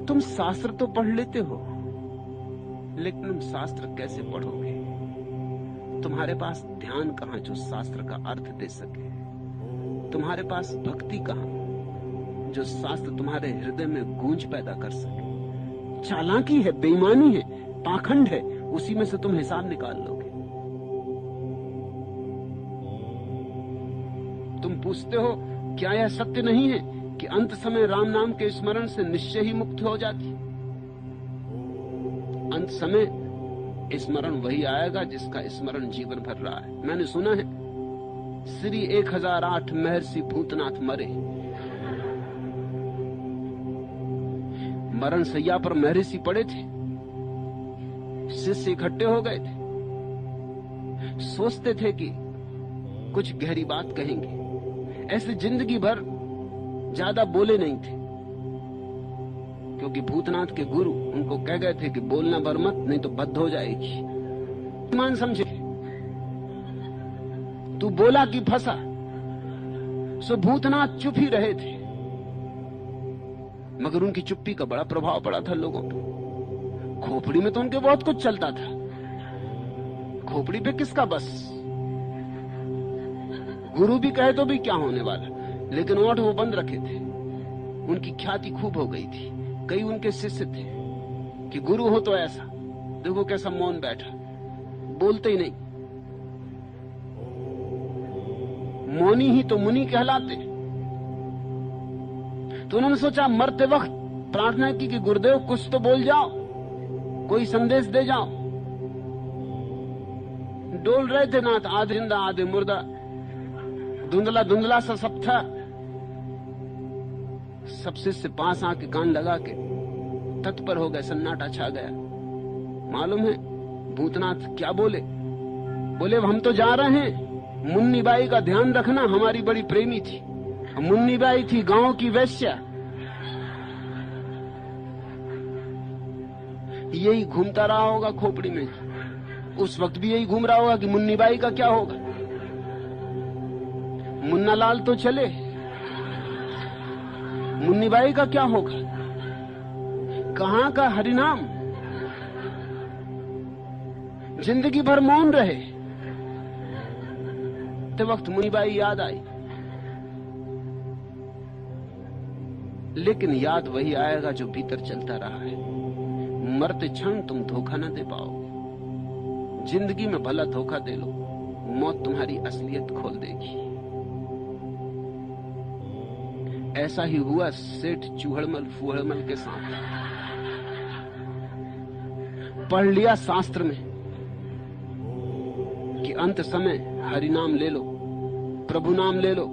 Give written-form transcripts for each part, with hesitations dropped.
तुम शास्त्र तो पढ़ लेते हो, लेकिन तुम शास्त्र कैसे पढ़ोगे? तुम्हारे पास ध्यान कहां जो शास्त्र का अर्थ दे सके? तुम्हारे पास भक्ति कहां जो शास्त्र तुम्हारे हृदय में गूंज पैदा कर सके? चालाकी है, बेईमानी है, पाखंड है, उसी में से तुम हिसाब निकाल लोगे। तुम पूछते हो क्या यह सत्य नहीं है कि अंत समय राम नाम के स्मरण से निश्चय ही मुक्त हो जाती? अंत समय स्मरण वही आएगा जिसका स्मरण जीवन भर रहा है। मैंने सुना है श्री 1008 महर्षि भूतनाथ मरे, मरण सैया पर महर्षि पड़े थे, शिष्य इकट्ठे हो गए थे, सोचते थे कि कुछ गहरी बात कहेंगे। ऐसे जिंदगी भर ज्यादा बोले नहीं थे, क्योंकि भूतनाथ के गुरु उनको कह गए थे कि बोलना भर मत, नहीं तो बद्ध हो जाएगी। मान समझे, तू बोला कि फंसा। सो भूतनाथ चुप ही रहे थे, मगर उनकी चुप्पी का बड़ा प्रभाव पड़ा था लोगों पर। खोपड़ी में तो उनके बहुत कुछ चलता था, खोपड़ी पे किसका बस? गुरु भी कहे तो भी क्या होने वाला, लेकिन ओठ वो बंद रखे थे। उनकी ख्याति खूब हो गई थी। कई उनके शिष्य थे कि गुरु हो तो ऐसा, देखो कैसा मौन बैठा, बोलते ही नहीं। मौनी ही तो मुनि कहलाते। तो उन्होंने सोचा मरते वक्त प्रार्थना की कि गुरुदेव कुछ तो बोल जाओ, कोई संदेश दे जाओ। डोल रहे थे नाथ, आधे जिंदा आधे मुर्दा, धुंधला धुंधला सा सब था। सब शिष्य पास आके कान लगा के तत्पर हो गए, सन्नाटा छा गया। मालूम है भूतनाथ क्या बोले? बोले हम तो जा रहे हैं, मुन्नी बाई का ध्यान रखना, हमारी बड़ी प्रेमी थी। मुन्नी बाई थी गांव की वैश्या। यही घूमता रहा होगा खोपड़ी में, उस वक्त भी यही घूम रहा होगा कि मुन्नी बाई का क्या होगा। मुन्ना लाल तो चले, मुन्नी बाई का क्या होगा? कहां का हरिनाम? जिंदगी भर मौन रहे। ते वक्त मुन्नी बाई याद आई, लेकिन याद वही आएगा जो भीतर चलता रहा है। मरते क्षण तुम धोखा न दे पाओगे। जिंदगी में भला धोखा दे लो, मौत तुम्हारी असलियत खोल देगी। ऐसा ही हुआ सेठ चूहड़मल फूहड़मल के साथ। पढ़ लिया शास्त्र में कि अंत समय हरि नाम ले लो, प्रभु नाम ले लो।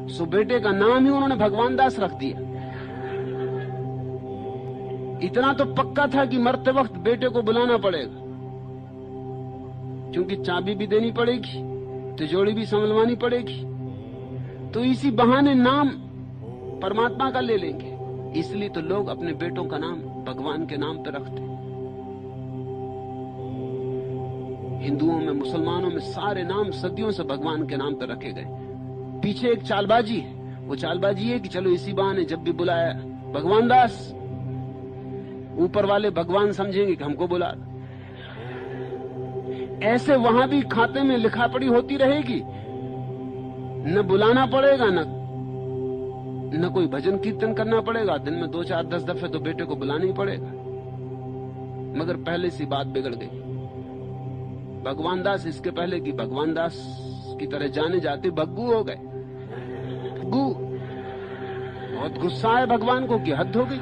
सो बेटे का नाम ही उन्होंने भगवान दास रख दिया। इतना तो पक्का था कि मरते वक्त बेटे को बुलाना पड़ेगा, क्योंकि चाबी भी देनी पड़ेगी, तिजोरी भी संभलवानी पड़ेगी। तो इसी बहाने नाम परमात्मा का ले लेंगे। इसलिए तो लोग अपने बेटों का नाम भगवान के नाम पर रखते। हिंदुओं में, मुसलमानों में सारे नाम सदियों से भगवान के नाम पर रखे गए। पीछे एक चालबाजी है। वो चालबाजी है कि चलो इसी बहाने जब भी बुलाया भगवान दास, ऊपर वाले भगवान समझेंगे कि हमको बुला। ऐसे वहां भी खाते में लिखा पड़ी होती रहेगी, न बुलाना पड़ेगा, न कोई भजन कीर्तन करना पड़ेगा। दिन में 2, 4, 10 दफे तो बेटे को बुलाना ही पड़ेगा। मगर पहले सी बात बिगड़ गई। भगवान दास इसके पहले कि भगवान दास की तरह जाने जाते भग्गू हो गए। भग्गू बहुत गुस्सा है भगवान को कि हद हो गई।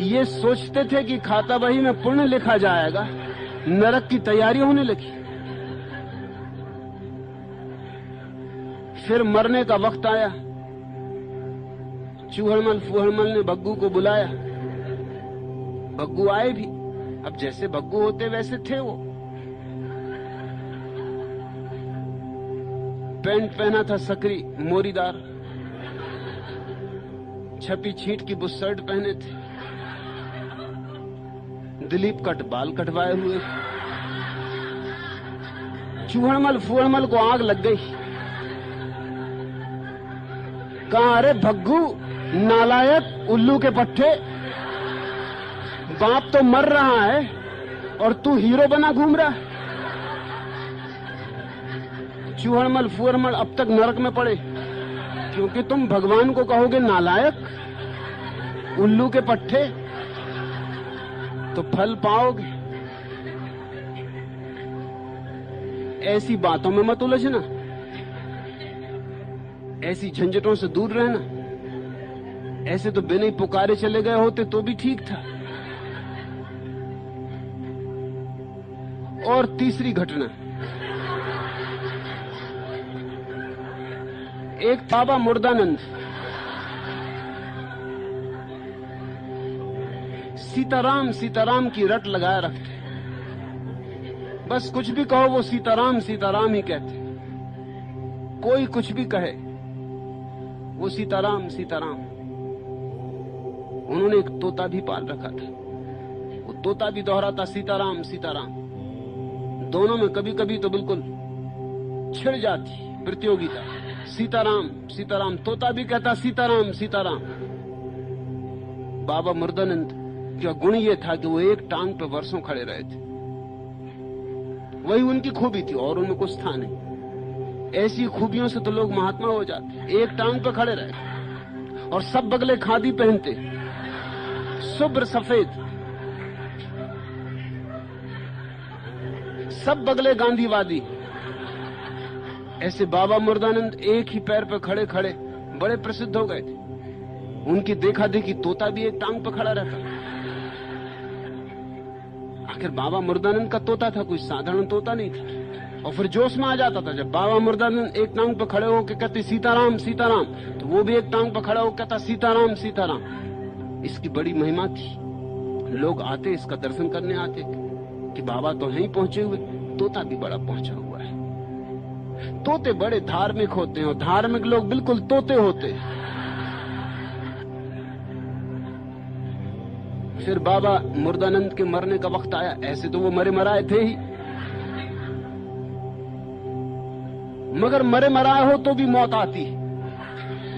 ये सोचते थे कि खाता बही में पुण्य लिखा जाएगा, नरक की तैयारी होने लगी। फिर मरने का वक्त आया। चूहड़मल फूहड़मल ने भग्गू को बुलाया। भग्गू आए भी। अब जैसे भग्गू होते वैसे थे वो। पैंट पहना था सकरी मोरीदार, छपी छींट की बुशर्ट पहने थे, दिलीप कट बाल कटवाए हुए। चूहड़मल फूहड़मल को आग लग गई। कहा, अरे भग्गू, नालायक, उल्लू के पट्टे, बाप तो मर रहा है और तू हीरो बना घूम रहा है। चूहड़मल फुहड़मल अब तक नरक में पड़े, क्योंकि तुम भगवान को कहोगे नालायक, उल्लू के पट्टे, तो फल पाओगे। ऐसी बातों में मत उलझना, ऐसी झंझटों से दूर रहना। ऐसे तो बिना ही पुकारे चले गए होते तो भी ठीक था। और तीसरी घटना, एक बाबा मुर्दानंद सीताराम सीताराम की रट लगाए रखते। बस कुछ भी कहो वो सीताराम सीताराम ही कहते। कोई कुछ भी कहे वो सीताराम सीताराम। उन्होंने एक तोता भी पाल रखा था, वो तोता भी दोहराता सीताराम सीताराम। दोनों में कभी कभी तो बिल्कुल छिड़ जाती प्रतियोगिता। सीताराम सीताराम, तोता भी कहता सीताराम सीताराम। बाबा मुर्दानंद का गुण ये था कि वो एक टांग पे वर्षों खड़े रहे थे। वही उनकी खूबी थी और उनमें कुछ था नहीं। ऐसी खूबियों से तो लोग महात्मा हो जाते। एक टांग पे खड़े रहे और सब बगले खादी पहनते, शुभ्र सफेद, सब बगले गांधीवादी। ऐसे बाबा मुर्दानंद एक ही पैर पर खड़े खड़े बड़े प्रसिद्ध हो गए थे। उनकी देखा देखी तोता भी एक टांग पर खड़ा रहता। आखिर बाबा मुर्दानंद का तोता था, कोई साधारण तोता नहीं था। और फिर जोश में आ जाता था जब बाबा मुर्दानंद एक टांग पर खड़े होकर कहते सीताराम सीताराम, तो वो भी एक टांग पर खड़ा होकर कहता सीताराम सीताराम। इसकी बड़ी महिमा थी। लोग आते इसका दर्शन करने आते कि बाबा तो हैं ही पहुंचे हुए, तोता भी बड़ा पहुंचा हुआ है। तोते बड़े धार्मिक होते हैं और धार्मिक लोग बिल्कुल तोते होते हैं। फिर बाबा मुर्दानंद के मरने का वक्त आया। ऐसे तो वो मरे मराए थे ही, मगर मरे मराए हो तो भी मौत आती।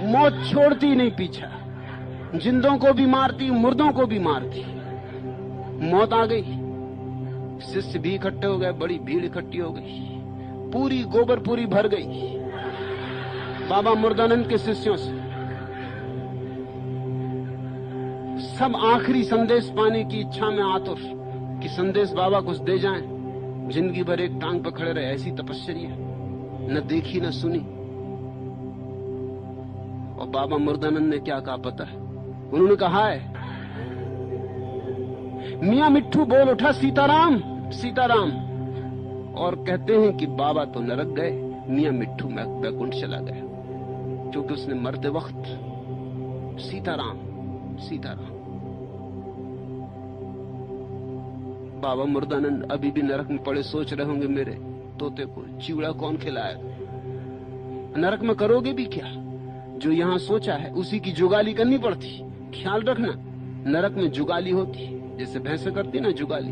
मौत छोड़ती नहीं पीछा, जिंदों को भी मारती, मुर्दों को भी मारती। मौत आ गई, शिष्य भी इकट्ठे हो गए, बड़ी भीड़ इकट्ठी हो गई, पूरी गोबरपुरी भर गई बाबा मुर्दानंद के शिष्यों से। सब आखिरी संदेश पाने की इच्छा में आतुर कि संदेश बाबा कुछ दे जाएं। जिंदगी भर एक टांग पर खड़े रहे, ऐसी तपस्या न देखी न सुनी। और बाबा मुर्दानंद ने क्या कहा पता है? उन्होंने कहा है, मियां मिट्ठू बोल उठा सीताराम सीताराम। और कहते हैं कि बाबा तो नरक गए, मियां मिट्ठू वैकुंठ चला गया, क्योंकि उसने मरते वक्त सीताराम सीताराम। बाबा मुर्दानंद अभी भी नरक में पड़े सोच रहे होंगे, मेरे तोते को चिवड़ा कौन खिलाएगा। नरक में करोगे भी क्या? जो यहां सोचा है उसी की जुगाली करनी पड़ती। ख्याल रखना, नरक में जुगाली होती, जैसे भैंसे करती ना जुगाली।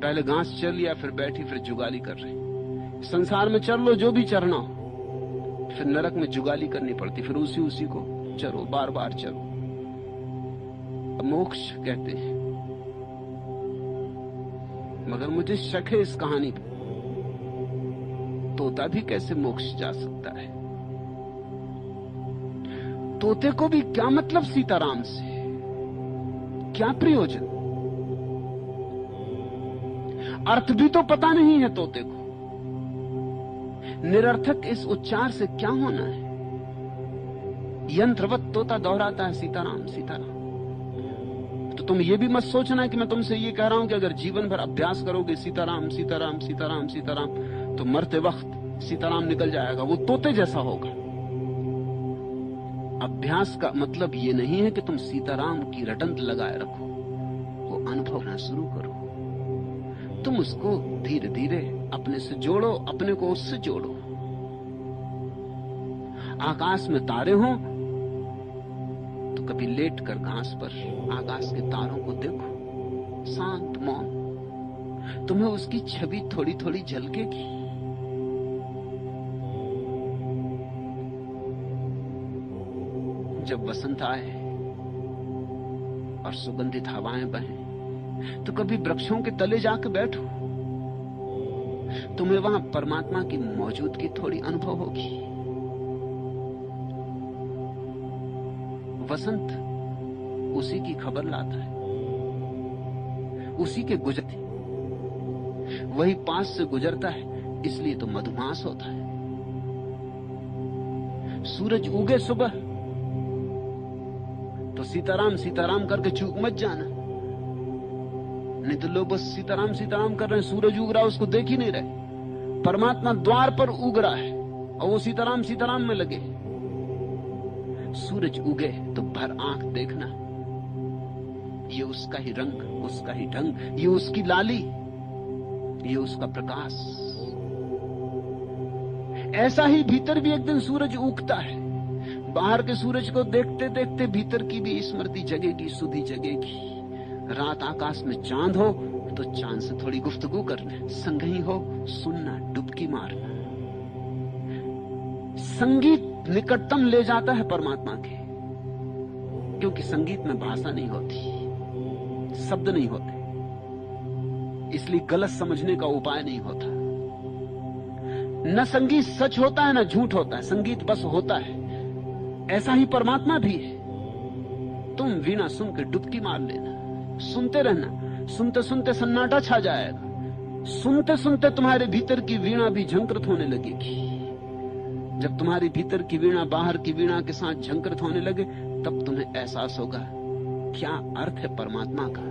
पहले घास चर लिया, फिर बैठी, फिर जुगाली कर रही। संसार में चर लो जो भी चरना हो, फिर नरक में जुगाली करनी पड़ती, फिर उसी को चरो, बार बार चरो। मोक्ष कहते हैं। मगर मुझे शक है इस कहानी पर, तोता भी कैसे मोक्ष जा सकता है? तोते को भी क्या मतलब सीताराम से? क्या प्रयोजन? अर्थ भी तो पता नहीं है तोते को। निरर्थक इस उच्चार से क्या होना है? यंत्रवत तोता दोहराता है सीताराम सीताराम। तो तुम ये भी मत सोचना कि मैं तुमसे ये कह रहा हूं कि अगर जीवन भर अभ्यास करोगे सीताराम सीताराम सीताराम सीताराम, तो मरते वक्त सीताराम निकल जाएगा, वो तोते जैसा होगा। अभ्यास का मतलब ये नहीं है कि तुम सीताराम की रटंत लगाए रखो, वो अनुभव करना शुरू करो। तुम उसको धीरे धीरे अपने से जोड़ो, अपने को उससे जोड़ो। आकाश में तारे हों तो कभी लेट कर घास पर आकाश के तारों को देखो, शांत मौन, तुम्हें उसकी छवि थोड़ी थोड़ी झलकेगी। जब वसंत आए और सुगंधित हवाएं बहें, तो कभी वृक्षों के तले जाकर बैठो, तुम्हें वहां परमात्मा की मौजूदगी थोड़ी अनुभव होगी। वसंत उसी की खबर लाता है, उसी के गुजरती, वही पास से गुजरता है, इसलिए तो मधुमास होता है। सूरज उगे सुबह तो सीताराम सीताराम करके चूक मत जाना, नहीं तो लोग बस सीताराम सीताराम कर रहे हैं, सूरज उग रहा है उसको देख ही नहीं रहे। परमात्मा द्वार पर उग रहा है और वो सीताराम सीताराम में लगे। सूरज उगे तो भर आंख देखना, ये उसका ही रंग, उसका ही ढंग, ये उसकी लाली, ये उसका प्रकाश। ऐसा ही भीतर भी एक दिन सूरज उगता है। बाहर के सूरज को देखते देखते भीतर की भी स्मृति जगेगी, सुधि जगेगी। रात आकाश में चांद हो तो चांद से थोड़ी गुफ्तगू करना, संग ही हो सुनना, डुबकी मारना। संगीत निकटतम ले जाता है परमात्मा के, क्योंकि संगीत में भाषा नहीं होती, शब्द नहीं होते, इसलिए गलत समझने का उपाय नहीं होता। न संगीत सच होता है न झूठ होता है, संगीत बस होता है। ऐसा ही परमात्मा भी है। तुम वीणा सुन के डुबकी मार लेना, सुनते रहना, सुनते सुनते सन्नाटा छा जाएगा। सुनते सुनते तुम्हारे भीतर की वीणा भी झंकृत होने लगेगी। जब तुम्हारी भीतर की वीणा बाहर की वीणा के साथ झंकृत होने लगे, तब तुम्हें एहसास होगा क्या अर्थ है परमात्मा का।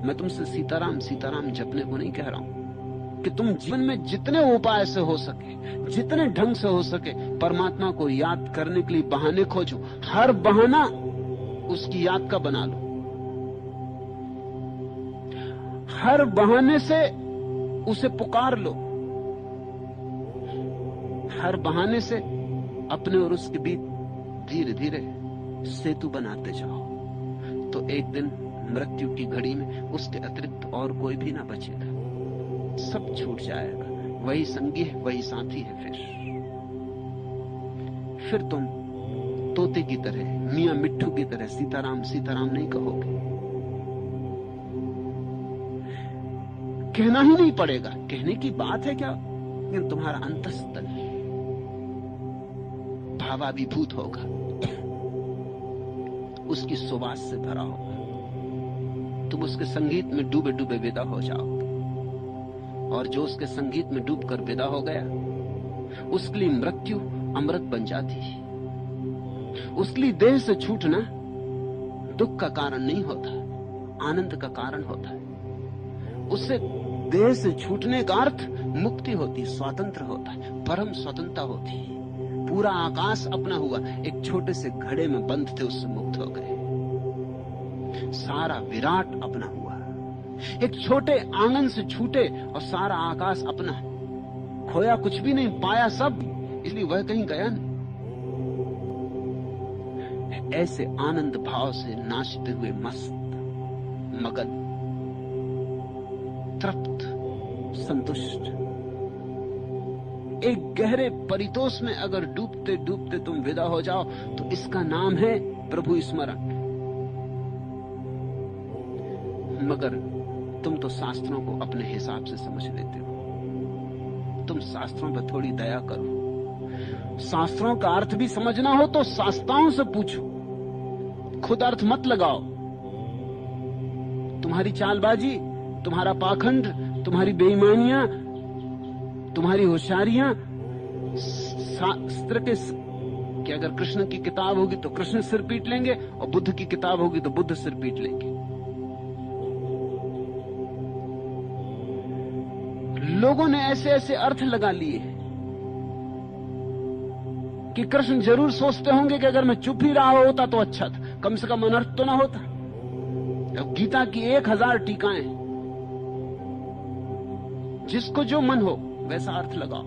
मैं तुमसे सीताराम सीताराम जपने को नहीं कह रहा हूं, कि तुम जीवन में जितने उपाय से हो सके, जितने ढंग से हो सके, परमात्मा को याद करने के लिए बहाने खोजो। हर बहाना उसकी याद का बना लो, हर बहाने से उसे पुकार लो, हर बहाने से अपने और उसके बीच धीरे धीरे सेतु बनाते जाओ। तो एक दिन मृत्यु की घड़ी में उसके अतिरिक्त और कोई भी ना बचेगा, सब छूट जाएगा। वही संगी है, वही साथी है। फिर तुम तोते की तरह, मियां मिट्ठू की तरह सीताराम सीताराम नहीं कहोगे। कहना ही नहीं पड़ेगा, कहने की बात है क्या, लेकिन तुम्हारा अंतःस्थल भावाभिभूत होगा, उसकी सुवास से भरा होगा। तुम उसके संगीत में डूबे डूबे विदा हो जाओगे, और जो उसके संगीत में डूबकर विदा हो गया, उसके लिए मृत्यु अमृत बन जाती है। उसके लिए देह से छूटना दुख का कारण नहीं होता, आनंद का कारण होता है। उससे देह से छूटने का अर्थ मुक्ति होती, स्वातंत्र होता है, परम स्वतंत्रता होती है। पूरा आकाश अपना हुआ, एक छोटे से घड़े में बंद थे, उससे मुक्त हो गए। सारा विराट अपना हुआ, एक छोटे आंगन से छूटे और सारा आकाश अपना। खोया कुछ भी नहीं, पाया सब, इसलिए वह कहीं गया नहीं। ऐसे आनंद भाव से नाचते हुए मस्त, मगन, तृप्त, संतुष्ट, एक गहरे परितोष में अगर डूबते डूबते तुम विदा हो जाओ, तो इसका नाम है प्रभु स्मरण। मगर तुम तो शास्त्रों को अपने हिसाब से समझ लेते हो। तुम शास्त्रों पर थोड़ी दया करो। शास्त्रों का अर्थ भी समझना हो तो शास्त्राओं से पूछो, खुद अर्थ मत लगाओ। तुम्हारी चालबाजी, तुम्हारा पाखंड, तुम्हारी बेईमानियां, तुम्हारी होशियारियां शास्त्र के कि अगर कृष्ण की किताब होगी तो कृष्ण सिर पीट लेंगे, और बुद्ध की किताब होगी तो बुद्ध सिर पीट लेंगे। लोगों ने ऐसे ऐसे अर्थ लगा लिए कि कृष्ण जरूर सोचते होंगे कि अगर मैं चुप ही रहा होता तो अच्छा था, कम से कम अनर्थ तो ना होता। अब गीता की 1000 टीकाएं, जिसको जो मन हो वैसा अर्थ लगाओ,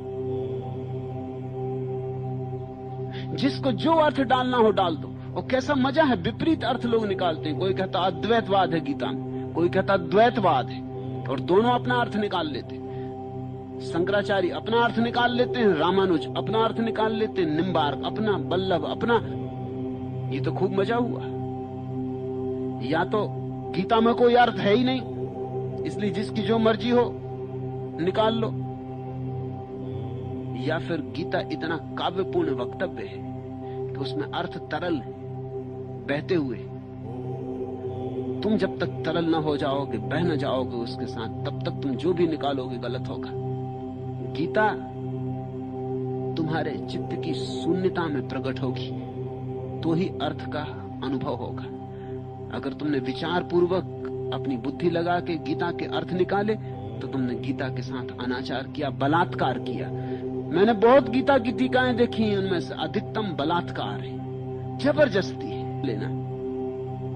जिसको जो अर्थ डालना हो डाल दो। और कैसा मजा है, विपरीत अर्थ लोग निकालते हैं। कोई कहता अद्वैतवाद है गीता में, कोई कहता द्वैतवाद है, और दोनों अपना अर्थ निकाल लेते हैं। शंकराचार्य अपना अर्थ निकाल लेते हैं, रामानुज अपना अर्थ निकाल लेते हैं, निम्बार्क अपना, बल्लभ अपना, ये तो खूब मजा हुआ। या तो गीता में कोई अर्थ है ही नहीं, इसलिए जिसकी जो मर्जी हो निकाल लो, या फिर गीता इतना काव्यपूर्ण वक्तव्य है कि उसमें अर्थ तरल है, बहते हुए। तुम जब तक तरल ना हो जाओगे, बह न जाओगे उसके साथ, तब तक तुम जो भी निकालोगे गलत होगा। गीता तुम्हारे चित्त की शून्यता में प्रकट होगी तो ही अर्थ का अनुभव होगा। अगर तुमने विचार पूर्वक अपनी बुद्धि लगा के गीता के अर्थ निकाले तो तुमने गीता के साथ अनाचार किया, बलात्कार किया। मैंने बहुत गीता की टीकाएं देखी, उनमें से अधिकतम बलात्कार है, जबरदस्ती है लेना।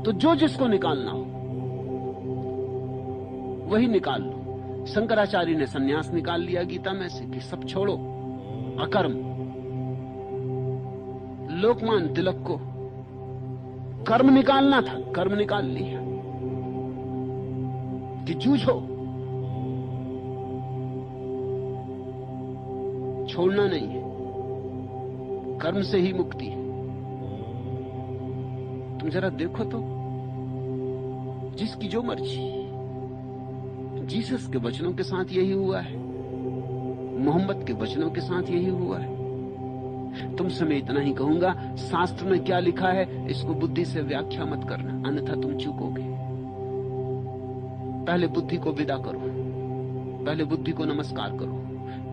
तो जो जिसको निकालना हो वही निकाल लो। शंकराचार्य ने सन्यास निकाल लिया गीता में से कि सब छोड़ो, अकर्म। लोकमान्य तिलक को कर्म निकालना था, कर्म निकाल लिया कि जूझो, छोड़ना नहीं है, कर्म से ही मुक्ति है। तुम जरा देखो तो, जिसकी जो मर्जी। जीसस के वचनों के साथ यही हुआ है, मोहम्मद के वचनों के साथ यही हुआ है। तुमसे मैं इतना ही कहूंगा, शास्त्र में क्या लिखा है इसको बुद्धि से व्याख्या मत करना, अन्यथा तुम चूकोगे। पहले बुद्धि को विदा करो, पहले बुद्धि को नमस्कार करो,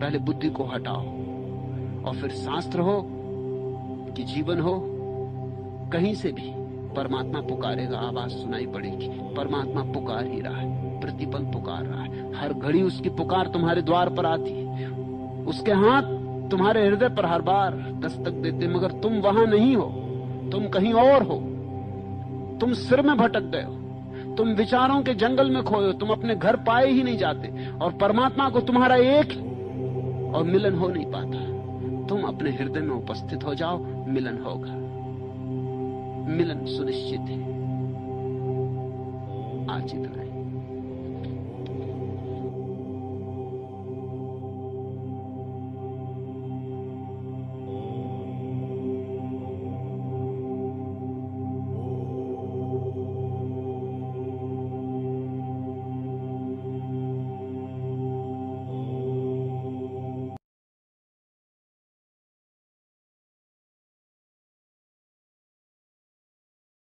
पहले बुद्धि को हटाओ, और फिर शास्त्र हो कि जीवन हो, कहीं से भी परमात्मा पुकारेगा, आवाज सुनाई पड़ेगी। परमात्मा पुकार ही रहा है, प्रतिपल पुकार रहा है। हर घड़ी उसकी पुकार तुम्हारे द्वार पर आती है, उसके हाथ तुम्हारे हृदय पर हर बार दस्तक देते, मगर तुम वहां नहीं हो, तुम कहीं और हो। तुम सिर में भटक गए हो, तुम विचारों के जंगल में खोए हो, तुम अपने घर पाए ही नहीं जाते, और परमात्मा को तुम्हारा एक और मिलन हो नहीं पाता। तुम अपने हृदय में उपस्थित हो जाओ, मिलन होगा, मिलन सुनिश्चित है। आज इतना है।